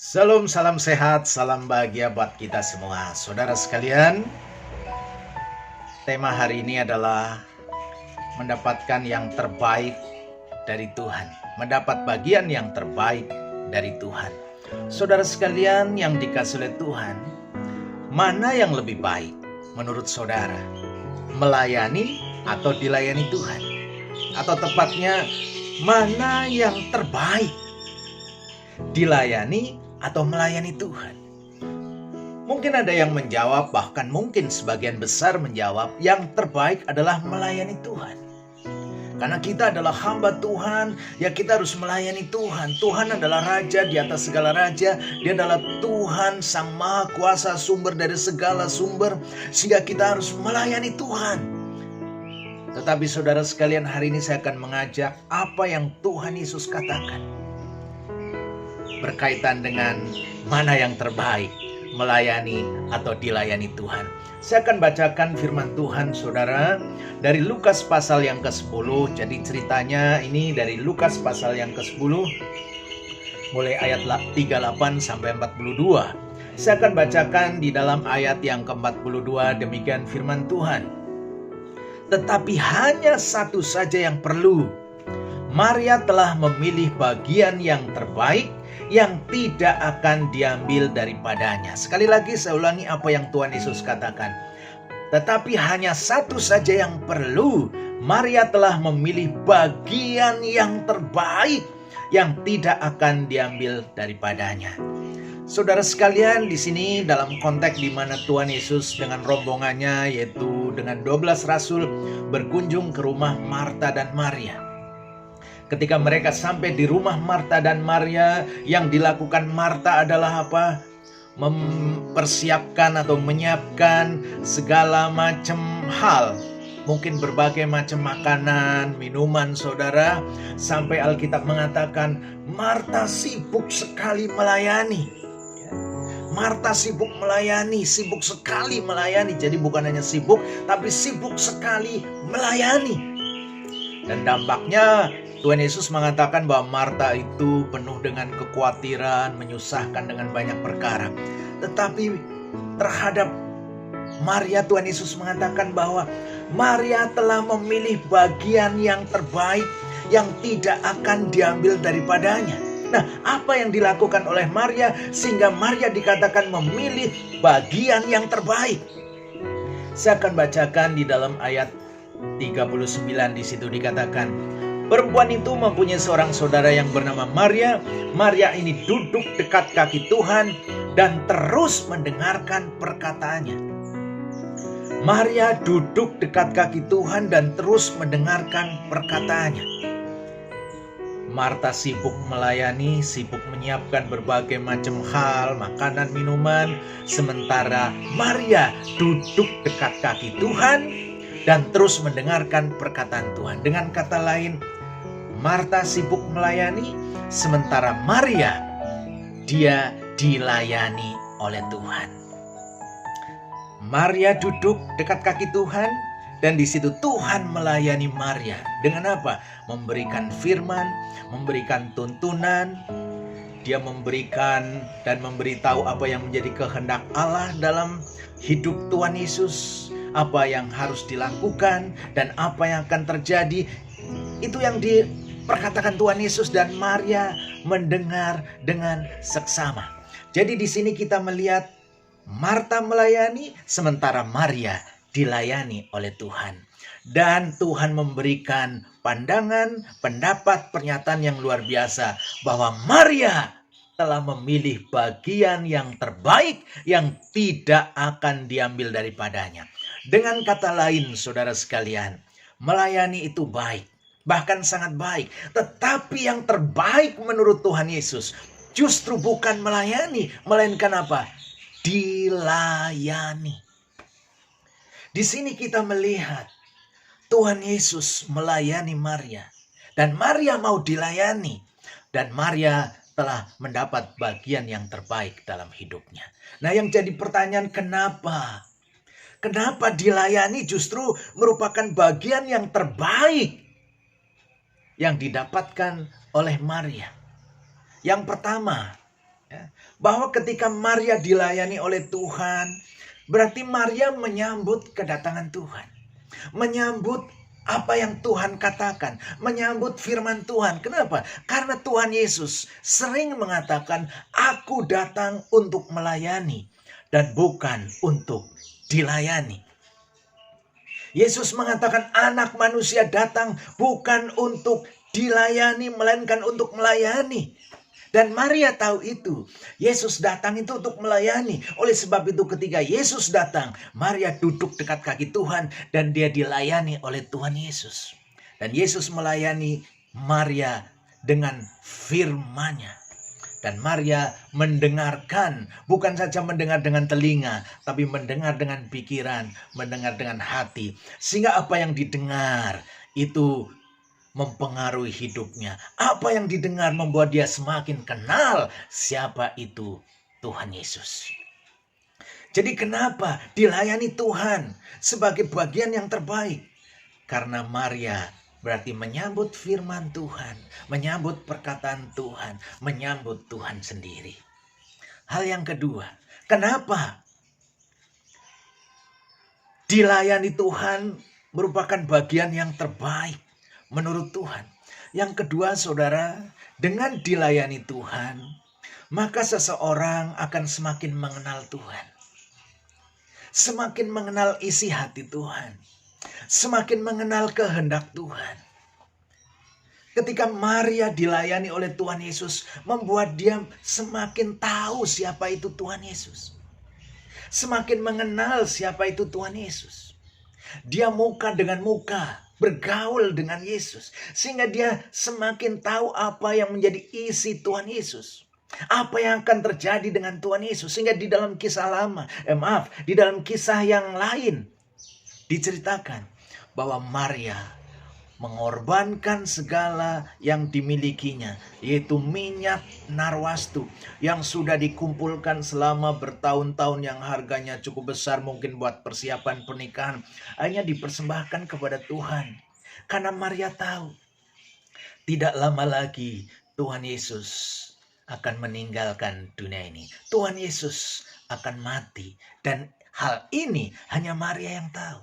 Salam, salam sehat, salam bahagia buat kita semua. Saudara sekalian, tema hari ini adalah mendapatkan yang terbaik dari Tuhan. Mendapat bagian yang terbaik dari Tuhan. Saudara sekalian yang dikasihi oleh Tuhan, mana yang lebih baik menurut saudara? Melayani atau dilayani Tuhan? Atau tepatnya, mana yang terbaik? Dilayani atau melayani Tuhan? Mungkin ada yang menjawab, bahkan mungkin sebagian besar menjawab, yang terbaik adalah melayani Tuhan. Karena kita adalah hamba Tuhan, ya kita harus melayani Tuhan. Tuhan adalah Raja di atas segala raja. Dia adalah Tuhan, Sang Maha Kuasa, sumber dari segala sumber. Sehingga kita harus melayani Tuhan. Tetapi saudara sekalian, hari ini saya akan mengajak apa yang Tuhan Yesus katakan berkaitan dengan mana yang terbaik, melayani atau dilayani Tuhan. Saya akan bacakan firman Tuhan saudara dari Lukas pasal yang ke-10. Jadi ceritanya ini dari Lukas pasal yang ke-10 mulai ayat 38 sampai 42. Saya akan bacakan di dalam ayat yang ke-42, demikian firman Tuhan. Tetapi hanya satu saja yang perlu. Maria telah memilih bagian yang terbaik yang tidak akan diambil daripadanya. Sekali lagi saya ulangi apa yang Tuhan Yesus katakan. Tetapi hanya satu saja yang perlu. Maria telah memilih bagian yang terbaik yang tidak akan diambil daripadanya. Saudara sekalian, di sini dalam konteks di mana Tuhan Yesus dengan rombongannya, yaitu dengan 12 rasul, berkunjung ke rumah Marta dan Maria. Ketika mereka sampai di rumah Marta dan Maria, yang dilakukan Marta adalah apa? Mempersiapkan atau menyiapkan segala macam hal. Mungkin berbagai macam makanan, minuman saudara. Sampai Alkitab mengatakan, Marta sibuk sekali melayani. Marta sibuk melayani, sibuk sekali melayani. Jadi bukan hanya sibuk, tapi sibuk sekali melayani. Dan dampaknya Tuhan Yesus mengatakan bahwa Marta itu penuh dengan kekhawatiran, menyusahkan dengan banyak perkara. Tetapi terhadap Maria, Tuhan Yesus mengatakan bahwa Maria telah memilih bagian yang terbaik yang tidak akan diambil daripadanya. Nah, apa yang dilakukan oleh Maria sehingga Maria dikatakan memilih bagian yang terbaik? Saya akan bacakan di dalam ayat 39, di situ dikatakan, perempuan itu mempunyai seorang saudara yang bernama Maria. Maria ini duduk dekat kaki Tuhan dan terus mendengarkan perkataannya. Maria duduk dekat kaki Tuhan dan terus mendengarkan perkataannya. Marta sibuk melayani, sibuk menyiapkan berbagai macam hal, makanan, minuman. Sementara Maria duduk dekat kaki Tuhan dan terus mendengarkan perkataan Tuhan. Dengan kata lain, Marta sibuk melayani, sementara Maria, dia dilayani oleh Tuhan. Maria duduk dekat kaki Tuhan, dan di situ Tuhan melayani Maria. Dengan apa? Memberikan firman, memberikan tuntunan. Dia memberikan dan memberitahu apa yang menjadi kehendak Allah dalam hidup Tuhan Yesus. Apa yang harus dilakukan dan apa yang akan terjadi. Itu yang diperkatakan Tuhan Yesus, dan Maria mendengar dengan seksama. Jadi di sini kita melihat Marta melayani, sementara Maria dilayani oleh Tuhan. Dan Tuhan memberikan pandangan, pendapat, pernyataan yang luar biasa bahwa Maria telah memilih bagian yang terbaik yang tidak akan diambil daripadanya. Dengan kata lain, saudara sekalian, melayani itu baik, bahkan sangat baik. Tetapi yang terbaik menurut Tuhan Yesus justru bukan melayani, melainkan apa? Dilayani. Di sini kita melihat Tuhan Yesus melayani Maria, dan Maria mau dilayani, dan Maria telah mendapat bagian yang terbaik dalam hidupnya. Nah, yang jadi pertanyaan, kenapa? Kenapa dilayani justru merupakan bagian yang terbaik yang didapatkan oleh Maria? Yang pertama, Ya, bahwa ketika Maria dilayani oleh Tuhan, berarti Maria menyambut kedatangan Tuhan. Menyambut apa yang Tuhan katakan, menyambut firman Tuhan. Kenapa? Karena Tuhan Yesus sering mengatakan, "Aku datang untuk melayani dan bukan untuk dilayani." Yesus mengatakan anak manusia datang bukan untuk dilayani, melainkan untuk melayani. Dan Maria tahu itu. Yesus datang itu untuk melayani. Oleh sebab itu ketika Yesus datang, Maria duduk dekat kaki Tuhan dan dia dilayani oleh Tuhan Yesus. Dan Yesus melayani Maria dengan firman-Nya. Dan Maria mendengarkan, bukan saja mendengar dengan telinga, tapi mendengar dengan pikiran, mendengar dengan hati. Sehingga apa yang didengar itu mempengaruhi hidupnya. Apa yang didengar membuat dia semakin kenal siapa itu Tuhan Yesus. Jadi kenapa dilayani Tuhan sebagai bagian yang terbaik? Karena Maria berarti menyambut firman Tuhan, menyambut perkataan Tuhan, menyambut Tuhan sendiri. Hal yang kedua, kenapa dilayani Tuhan merupakan bagian yang terbaik menurut Tuhan? Yang kedua, saudara, dengan dilayani Tuhan, maka seseorang akan semakin mengenal Tuhan. Semakin mengenal isi hati Tuhan. Semakin mengenal kehendak Tuhan. Ketika Maria dilayani oleh Tuhan Yesus, membuat dia semakin tahu siapa itu Tuhan Yesus. Semakin mengenal siapa itu Tuhan Yesus. Dia muka dengan muka, bergaul dengan Yesus. Sehingga dia semakin tahu apa yang menjadi isi Tuhan Yesus. Apa yang akan terjadi dengan Tuhan Yesus. Sehingga di dalam kisah lama, di dalam kisah yang lain, diceritakan bahwa Maria mengorbankan segala yang dimilikinya, yaitu minyak narwastu yang sudah dikumpulkan selama bertahun-tahun yang harganya cukup besar mungkin buat persiapan pernikahan, hanya dipersembahkan kepada Tuhan. Karena Maria tahu tidak lama lagi Tuhan Yesus akan meninggalkan dunia ini. Tuhan Yesus akan mati dan hal ini hanya Maria yang tahu.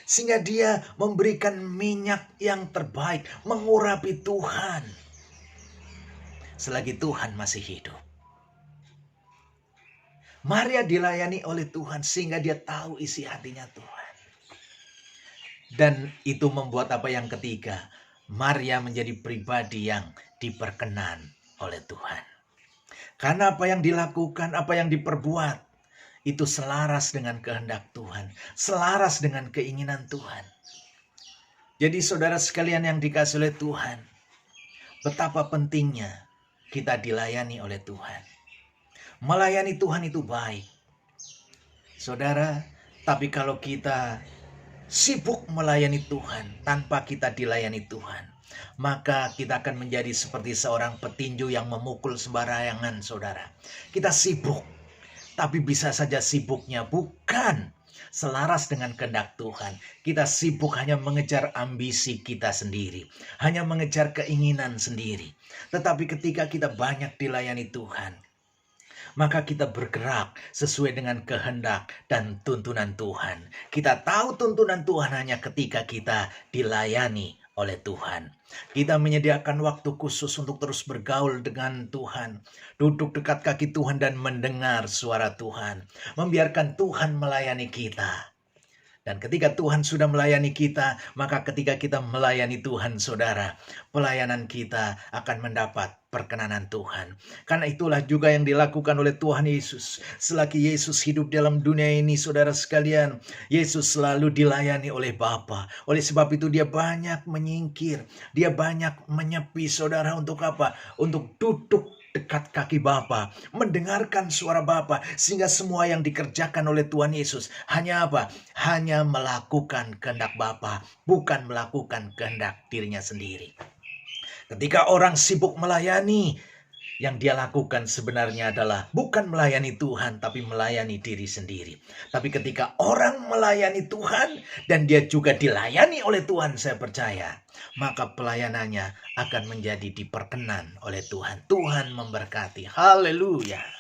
Sehingga dia memberikan minyak yang terbaik, mengurapi Tuhan selagi Tuhan masih hidup. Maria dilayani oleh Tuhan sehingga dia tahu isi hatinya Tuhan. Dan itu membuat apa yang ketiga, Maria menjadi pribadi yang diperkenan oleh Tuhan. Karena apa yang dilakukan, apa yang diperbuat, itu selaras dengan kehendak Tuhan, selaras dengan keinginan Tuhan. Jadi saudara sekalian yang dikasihi oleh Tuhan, betapa pentingnya kita dilayani oleh Tuhan. Melayani Tuhan itu baik, saudara, tapi kalau kita sibuk melayani Tuhan tanpa kita dilayani Tuhan, maka kita akan menjadi seperti seorang petinju yang memukul sembarangan, saudara. Kita sibuk, tapi bisa saja sibuknya bukan selaras dengan kehendak Tuhan. Kita sibuk hanya mengejar ambisi kita sendiri, hanya mengejar keinginan sendiri. Tetapi ketika kita banyak dilayani Tuhan, maka kita bergerak sesuai dengan kehendak dan tuntunan Tuhan. Kita tahu tuntunan Tuhan hanya ketika kita dilayani oleh Tuhan. Kita menyediakan waktu khusus untuk terus bergaul dengan Tuhan. Duduk dekat kaki Tuhan dan mendengar suara Tuhan. Membiarkan Tuhan melayani kita. Dan ketika Tuhan sudah melayani kita, maka ketika kita melayani Tuhan, saudara, pelayanan kita akan mendapat perkenanan Tuhan. Karena itulah juga yang dilakukan oleh Tuhan Yesus. Selagi Yesus hidup dalam dunia ini, saudara sekalian, Yesus selalu dilayani oleh Bapa. Oleh sebab itu dia banyak menyingkir, dia banyak menyepi, saudara, untuk apa? Untuk duduk dekat kaki Bapa, mendengarkan suara Bapa, sehingga semua yang dikerjakan oleh Tuhan Yesus hanya apa? Hanya melakukan kehendak Bapa, bukan melakukan kehendak dirinya sendiri. Ketika orang sibuk melayani, Yang dia lakukan sebenarnya adalah bukan melayani Tuhan, tapi melayani diri sendiri. Tapi ketika orang melayani Tuhan dan dia juga dilayani oleh Tuhan, saya percaya, maka pelayanannya akan menjadi diperkenan oleh Tuhan. Tuhan memberkati. Haleluya.